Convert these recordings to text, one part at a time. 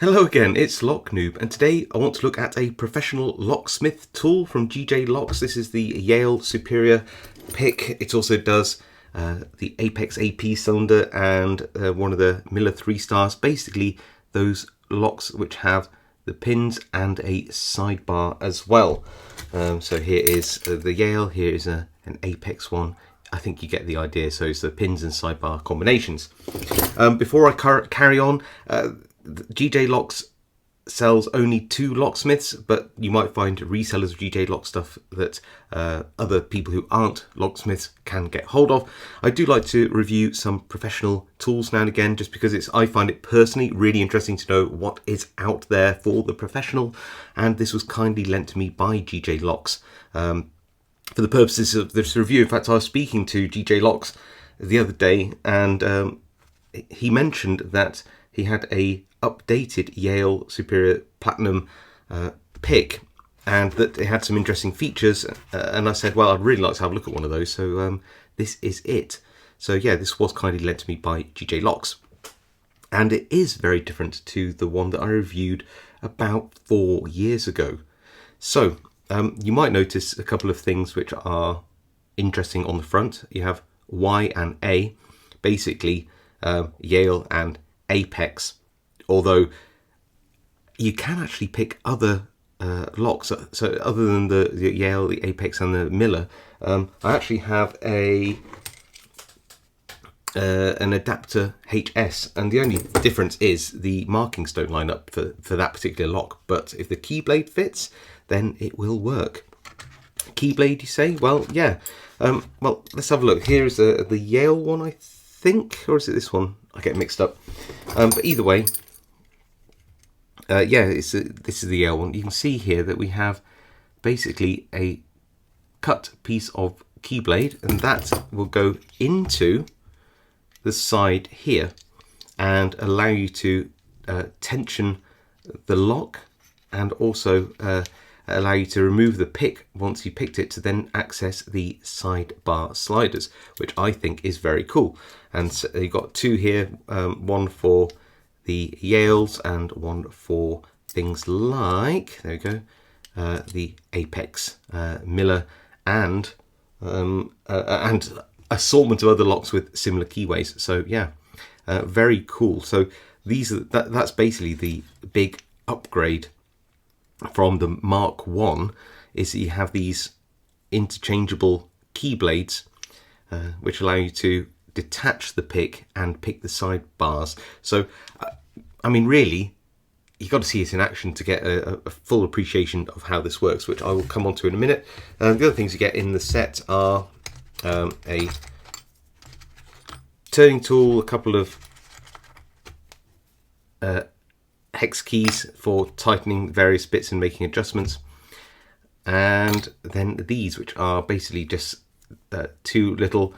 Hello again, it's Lock Noob, and today I want to look at a professional locksmith tool from GJ Locks. This is the Yale Superior pick. It also does the Apex AP cylinder and one of the Miller 3 stars. Basically, those locks which have the pins and a sidebar as well. So here is the Yale, here is an Apex one. I think you get the idea. So it's the pins and sidebar combinations. Before I carry on, GJ Locks sells only to locksmiths, but you might find resellers of GJ Lock stuff that other people who aren't locksmiths can get hold of. I do like to review some professional tools now and again, just because I find it personally really interesting to know what is out there for the professional, and this was kindly lent to me by GJ Locks. For the purposes of this review, in fact, I was speaking to GJ Locks the other day, and he mentioned that he had a updated Yale Superior Platinum pick, and that it had some interesting features, and I said, well, I'd really like to have a look at one of those, so this is it. So yeah, this was kindly lent to me by GJ Locks, and it is very different to the one that I reviewed about 4 years ago. So you might notice a couple of things which are interesting on the front. You have Y and A, basically Yale and Apex, although you can actually pick other locks. So other than the Yale, the Apex and the Miller, I actually have an adapter HS, and the only difference is the markings don't line up for that particular lock, but if the keyblade fits, then it will work. Keyblade, you say? Well, yeah. Well, let's have a look. Here is the Yale one, I think, or is it this one? I get mixed up. But either way, yeah, this is the Yale one. You can see here that we have basically a cut piece of keyblade, and that will go into the side here and allow you to tension the lock, and also allow you to remove the pick once you picked it, to then access the sidebar sliders, which I think is very cool. And so you've got two here, one for the Yales and one for things like, there we go, the Apex, Miller, and assortment of other locks with similar keyways. So yeah, very cool. So these are that's basically the big upgrade from the Mark 1, is that you have these interchangeable keyblades which allow you to detach the pick and pick the side bars. So I mean, really, you've got to see it in action to get a full appreciation of how this works, which I will come on to in a minute. The other things you get in the set are a turning tool, a couple of hex keys for tightening various bits and making adjustments, and then these, which are basically just two little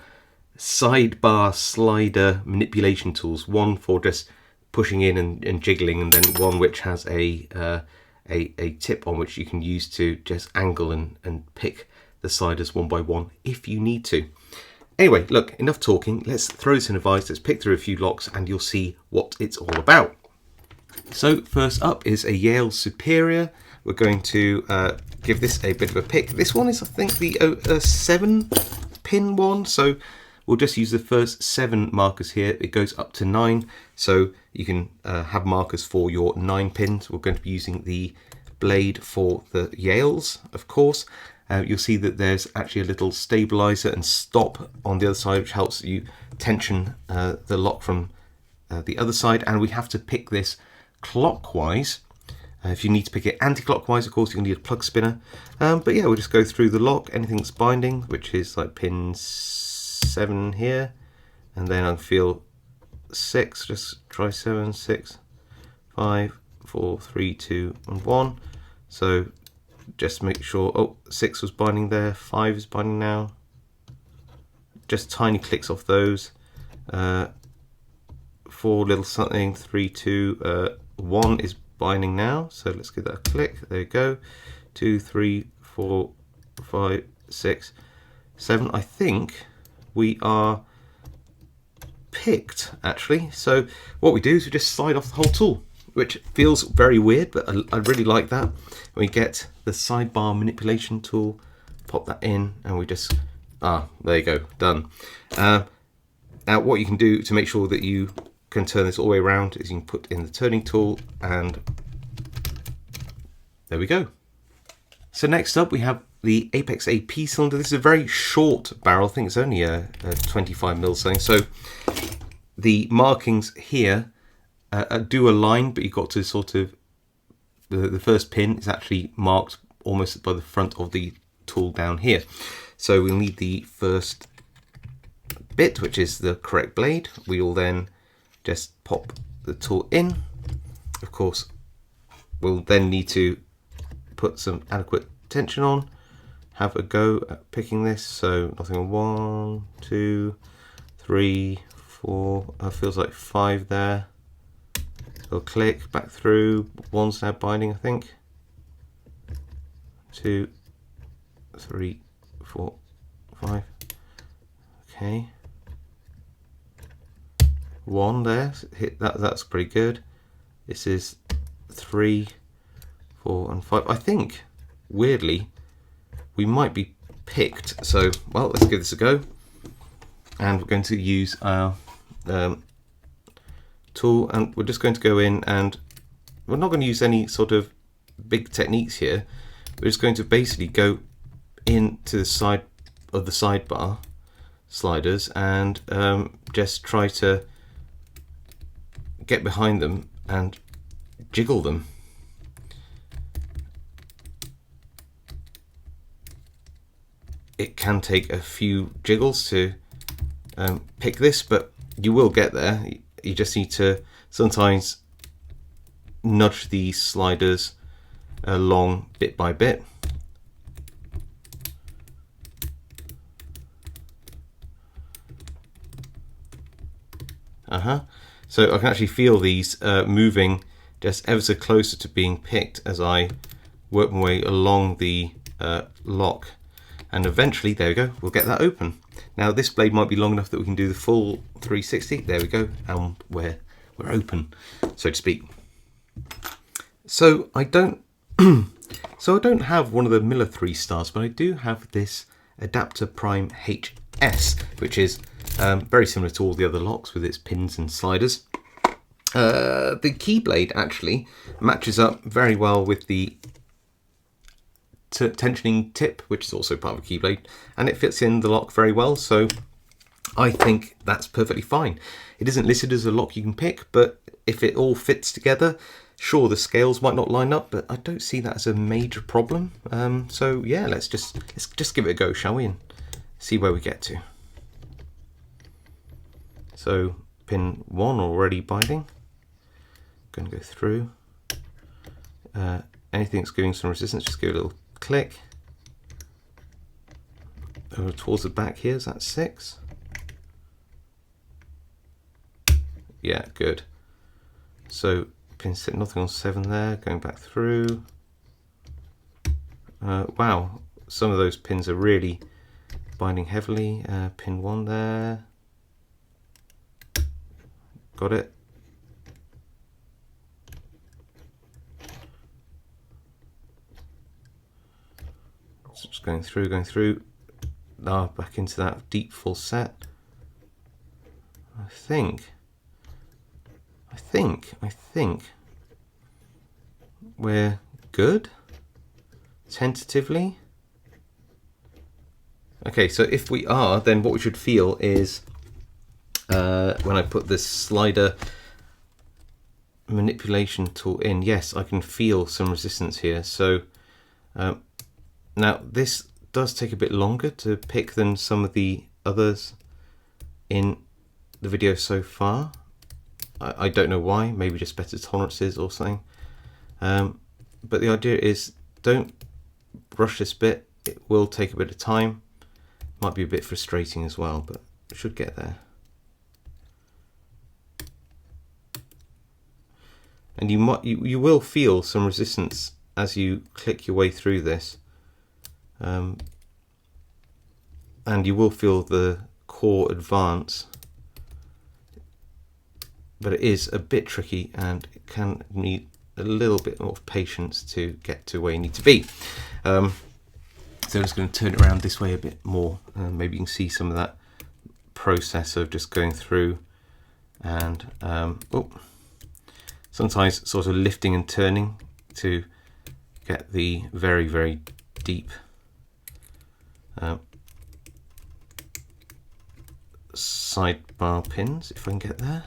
sidebar slider manipulation tools, one for just pushing in and jiggling, and then one which has a tip on which you can use to just angle and pick the sliders one by one if you need to. Anyway, look, enough talking, let's throw this in a vise, let's pick through a few locks and you'll see what it's all about. So first up is a Yale Superior. We're going to give this a bit of a pick. This one is, I think, the 7-pin one, so we'll just use the first 7 markers here. It goes up to 9, so you can have markers for your 9 pins. We're going to be using the blade for the Yales, of course. You'll see that there's actually a little stabilizer and stop on the other side, which helps you tension the lock from the other side, and we have to pick this clockwise. If you need to pick it anti-clockwise, of course, you'll need a plug spinner. But yeah, we'll just go through the lock, anything that's binding, which is like pin 7 here, and then I'll feel 6, just try 7, 6, 5, 4, 3, 2, and 1. So just make sure, oh, 6 was binding there, 5 is binding now. Just tiny clicks off those. 4 little something, 3, 2, 1 is binding now, so let's give that a click. There you go. 2, 3, 4, 5, 6, 7. I think we are picked, actually. So what we do is we just slide off the whole tool. which feels very weird, but I really like that. We get the sidebar manipulation tool, pop that in, and we just, there you go, done. Now what you can do to make sure that you can turn this all the way around is you can put in the turning tool, and there we go. So next up we have the Apex AP cylinder. This is a very short barrel. I think it's only a 25mm something. So the markings here do align, but you've got to sort of, the first pin is actually marked almost by the front of the tool down here. So we'll need the first bit, which is the correct blade. We will then just pop the tool in. Of course, we'll then need to put some adequate tension on, have a go at picking this. So nothing on 1, 2, 3, 4, feels like 5 there. It'll click back through. 1's now binding, I think. 2, 3, 4, 5. Okay. 1 there, hit that. That's pretty good. This is 3, 4, and 5. I think, weirdly, we might be picked. So, well, let's give this a go. And we're going to use our tool, and we're just going to go in, and we're not going to use any sort of big techniques here. We're just going to basically go into the side of the sidebar sliders and just try to get behind them and jiggle them. It can take a few jiggles to pick this, but you will get there. You just need to sometimes nudge these sliders along bit by bit. So I can actually feel these moving just ever so closer to being picked as I work my way along the lock, and eventually, there we go, we'll get that open. Now this blade might be long enough that we can do the full 360. There we go, and we're open, so to speak. So I don't have one of the Miller 3 stars, but I do have this Adapter Prime HS, which is very similar to all the other locks with its pins and sliders. The key blade actually matches up very well with the tensioning tip, which is also part of a key blade, and it fits in the lock very well, so I think that's perfectly fine. It isn't listed as a lock you can pick, but if it all fits together, sure, the scales might not line up, but I don't see that as a major problem. So yeah, let's just give it a go, shall we, and see where we get to. So pin 1 already binding. Going to go through. Anything that's giving some resistance, just give it a little click. Over towards the back here, is that 6? Yeah, good. So pin 6, nothing on 7 there, going back through. Wow, some of those pins are really binding heavily. Pin 1 there. Got it. So just going through. Now back into that deep full set. I think we're good, tentatively. Okay, so if we are, then what we should feel is when I put this slider manipulation tool in, yes, I can feel some resistance here. So now this does take a bit longer to pick than some of the others in the video so far. I don't know why, maybe just better tolerances or something. But the idea is, don't rush this bit. It will take a bit of time. Might be a bit frustrating as well, but it should get there. And you will feel some resistance as you click your way through this, and you will feel the core advance. but it is a bit tricky and it can need a little bit more patience to get to where you need to be. So I'm just going to turn it around this way a bit more, and maybe you can see some of that process of just going through and sometimes sort of lifting and turning to get the very, very deep sidebar pins, if I can get there.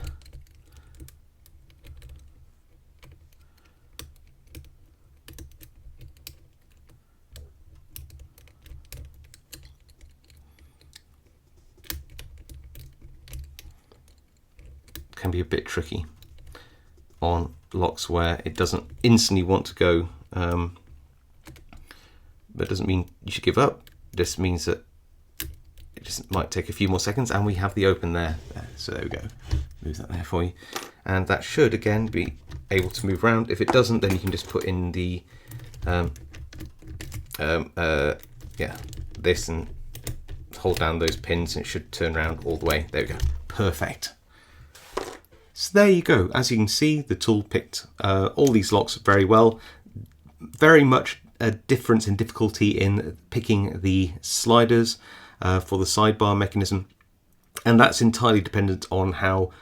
Can be a bit tricky on locks where it doesn't instantly want to go, but doesn't mean you should give up. It just means that it just might take a few more seconds, and we have the open there. So there we go. Move that there for you, and that should again be able to move around. If it doesn't, then you can just put in the this and hold down those pins, and it should turn around all the way. There we go. Perfect. So there you go. As you can see, the tool picked all these locks very well. Very much a difference in difficulty in picking the sliders for the sidebar mechanism, and that's entirely dependent on how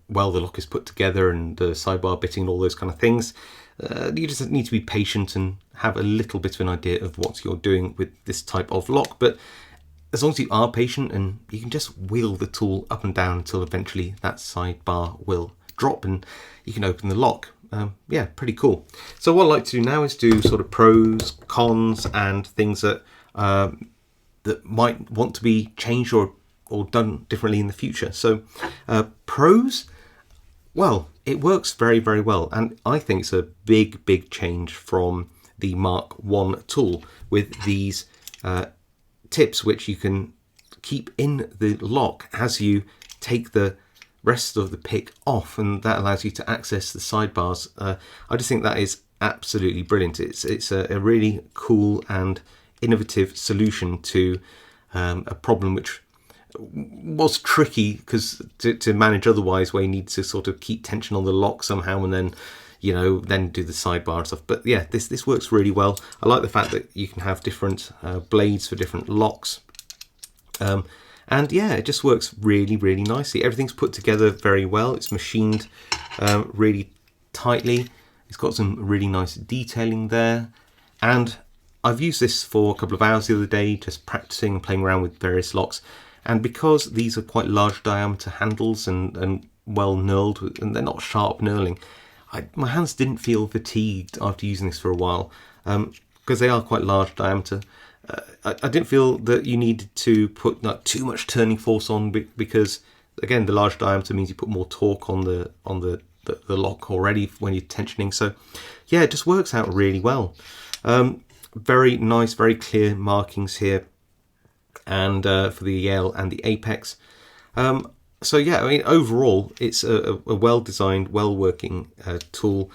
well the lock is put together and the sidebar bitting and all those kind of things. You just need to be patient and have a little bit of an idea of what you're doing with this type of lock, but as long as you are patient, and you can just wheel the tool up and down until eventually that sidebar will drop and you can open the lock. Yeah, pretty cool. So what I'd like to do now is do sort of pros, cons, and things that that might want to be changed or done differently in the future. So pros, well, it works very, very well, and I think it's a big change from the Mark 1 tool with these tips which you can keep in the lock as you take the rest of the pick off, and that allows you to access the sidebars. I just think that is absolutely brilliant. It's a really cool and innovative solution to a problem which was tricky because to manage otherwise, where you need to sort of keep tension on the lock somehow and then then do the sidebar and stuff. But yeah, this works really well. I like the fact that you can have different blades for different locks, and yeah, it just works really nicely. Everything's put together very well. It's machined really tightly. It's got some really nice detailing there, and I've used this for a couple of hours the other day just practicing and playing around with various locks, and because these are quite large diameter handles and well knurled, and they're not sharp knurling, my hands didn't feel fatigued after using this for a while, because they are quite large diameter. I didn't feel that you needed to put not too much turning force on, because again, the large diameter means you put more torque on the lock already when you're tensioning. So yeah, it just works out really well. Very nice, very clear markings here, and for the Yale and the Apex. So yeah, I mean, overall, it's a well-designed, well-working tool.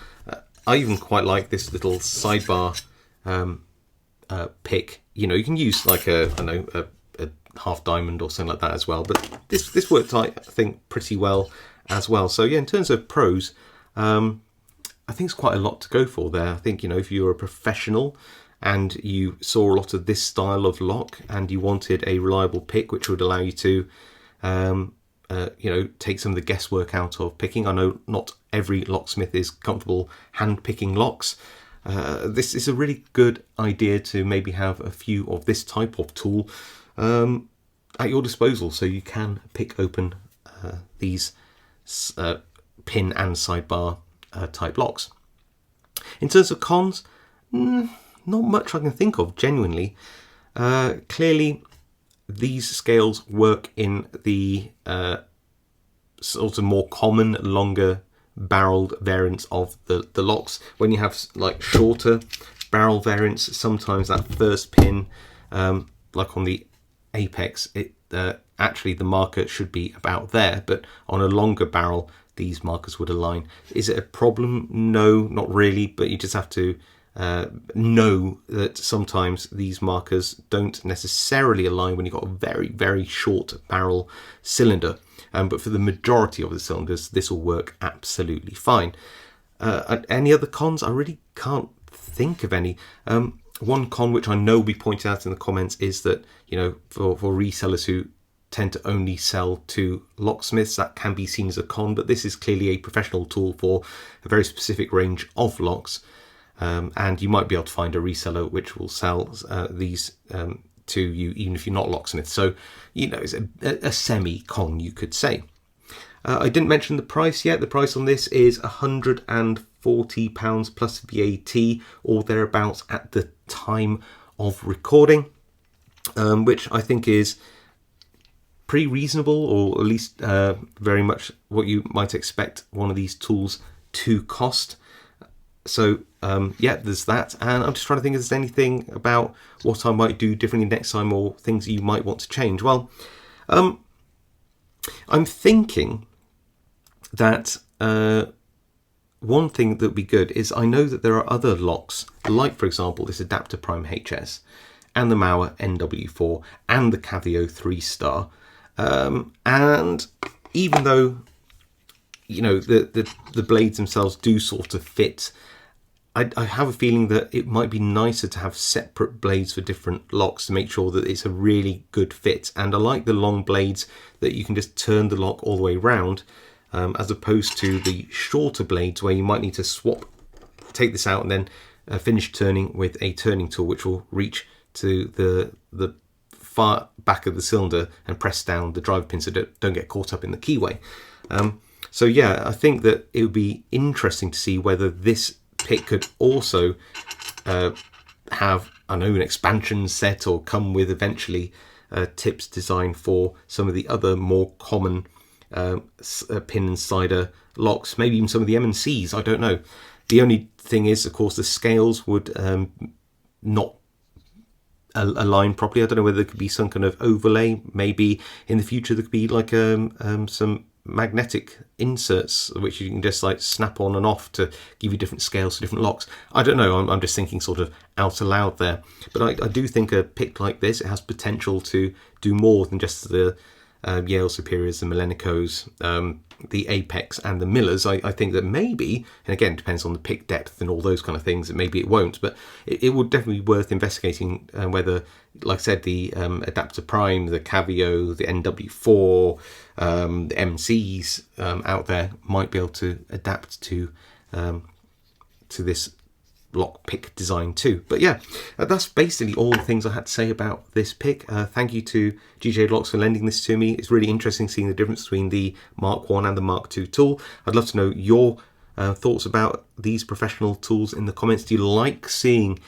I even quite like this little sidebar pick. You can use like a half diamond or something like that as well. But this worked, I think, pretty well as well. So yeah, in terms of pros, I think it's quite a lot to go for there. I think if you're a professional and you saw a lot of this style of lock and you wanted a reliable pick which would allow you to take some of the guesswork out of picking. I know not every locksmith is comfortable hand picking locks. This is a really good idea to maybe have a few of this type of tool at your disposal, so you can pick open these pin and sidebar type locks. In terms of cons, not much I can think of, genuinely. Clearly, these scales work in the sort of more common, longer barreled variants of the locks. When you have like shorter barrel variants, sometimes that first pin, like on the Apex, actually the marker should be about there, but on a longer barrel, these markers would align. Is it a problem? No, not really, but you just have to know that sometimes these markers don't necessarily align when you've got a very short barrel cylinder. but for the majority of the cylinders, this will work absolutely fine. Any other cons? I really can't think of any. One con which I know will be pointed out in the comments is that, you know, for resellers who tend to only sell to locksmiths, that can be seen as a con, but this is clearly a professional tool for a very specific range of locks, and you might be able to find a reseller which will sell these to you even if you're not locksmith. So, you know, it's a semi-con, you could say. I didn't mention the price yet. The price on this is £140 plus VAT or thereabouts at the time of recording, which I think is pretty reasonable, or at least very much what you might expect one of these tools to cost. So yeah, there's that, and I'm just trying to think if there's anything about what I might do differently next time or things you might want to change. Well, I'm thinking that one thing that would be good is, I know that there are other locks, like for example this Adapter Prime HS and the Mauer NW4 and the Cavio 3-star, and even though, you know, the blades themselves do sort of fit, I have a feeling that it might be nicer to have separate blades for different locks to make sure that it's a really good fit. And I like the long blades that you can just turn the lock all the way round, as opposed to the shorter blades where you might need to take this out and then finish turning with a turning tool, which will reach to the far back of the cylinder and press down the drive pins so don't get caught up in the keyway. So yeah, I think that it would be interesting to see whether this pick could also have, I know, an expansion set, or come with eventually tips designed for some of the other more common pin and slider locks, maybe even some of the M&Cs, I don't know. The only thing is, of course, the scales would not align properly. I don't know whether there could be some kind of overlay. Maybe in the future there could be like some magnetic inserts which you can just like snap on and off to give you different scales for different locks. I don't know, I'm just thinking sort of out aloud there, but I do think a pick like this, it has potential to do more than just the Yale Superiors, the Millenicos, the Apex and the Millers. I think that maybe, and again, it depends on the pick depth and all those kind of things, that maybe it won't, but it would definitely be worth investigating whether, like I said, the Adapter Prime, the Cavio, the NW4, the MCs out there might be able to adapt to this lock pick design too. But yeah, that's basically all the things I had to say about this pick. Thank you to GJ Locks for lending this to me. It's really interesting seeing the difference between the Mark 1 and the Mark 2 tool. I'd love to know your thoughts about these professional tools in the comments. Do you like seeing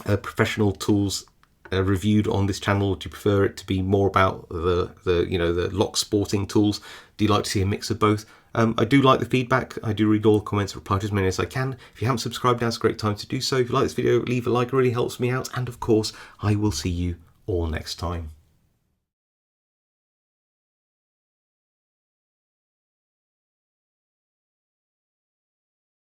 professional tools reviewed on this channel, or do you prefer it to be more about the lock sporting tools? Do you like to see a mix of both? I do like the feedback. I do read all the comments, reply to as many as I can. If you haven't subscribed, now's a great time to do so. If you like this video, leave a like, it really helps me out. And of course, I will see you all next time.